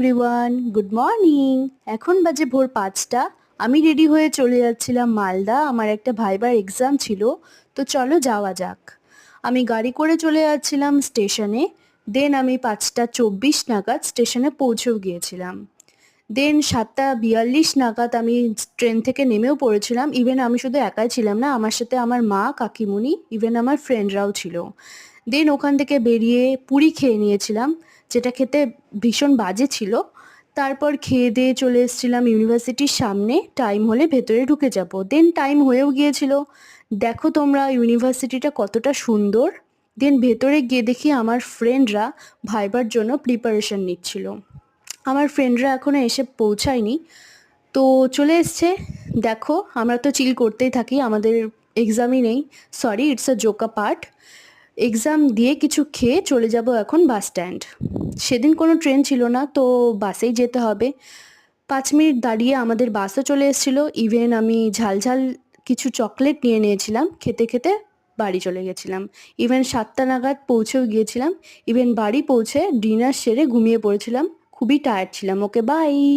Everyone, good morning. এখন বাজে ভোর ৫টা। আমি রেডি হয়ে চলে যাচ্ছিলাম মালদা। আমার একটা ভাইবার এক্সাম ছিল, তো চলো যাওয়া যাক। আমি গাড়ি করে চলে যাচ্ছিলাম স্টেশনে। দেন আমি ৫টা ২৪ নাগাদ স্টেশনে পৌঁছেও গিয়েছিলাম। দেন ৭টা ৪২ নাগাদ আমি ট্রেন থেকে নেমেও পড়েছিলাম। ইভেন আমি শুধু একাই ছিলাম না, আমার সাথে আমার মা, কাকিমুনি, ইভেন আমার ফ্রেন্ডরাও ছিল। দেন ওখান থেকে বেরিয়ে পুরি খেয়ে নিয়েছিলাম, যেটা খেতে ভীষণ বাজে ছিল। তারপর খেয়ে দিয়ে চলে এসেছিলাম ইউনিভার্সিটির সামনে। টাইম হলে ভেতরে ঢুকে যাব। দেন টাইম হয়েও গিয়েছিল। দেখো তোমরা ইউনিভার্সিটিটা কতটা সুন্দর। দেন ভেতরে গিয়ে দেখি আমার ফ্রেন্ডরা ভাইবার জন্য প্রিপারেশন নিচ্ছিল। আমার ফ্রেন্ডরা এখনও এসে পৌঁছায়নি, তো চলে এসছে। দেখো আমরা তো চিল করতেই থাকি, আমাদের এক্সামই নেই। Sorry, it's a Joka part. Exam দিয়ে কিছু খেয়ে চলে যাব এখন বাস স্ট্যান্ড। সেদিন কোনো ট্রেন ছিল না, তো বাসেই যেতে হবে। ৫ মিনিট দাঁড়িয়ে আমাদের বাসও চলে এসেছিলো। ইভেন আমি ঝালঝাল কিছু চকলেট নিয়ে নিয়েছিলাম, খেতে খেতে বাড়ি চলে গেছিলাম। ইভেন ৭টা নাগাদ পৌঁছেও গিয়েছিলাম। ইভেন বাড়ি পৌঁছে ডিনার সেরে ঘুমিয়ে পড়েছিলাম, খুবই টায়ার্ড ছিলাম। ওকে, বাই।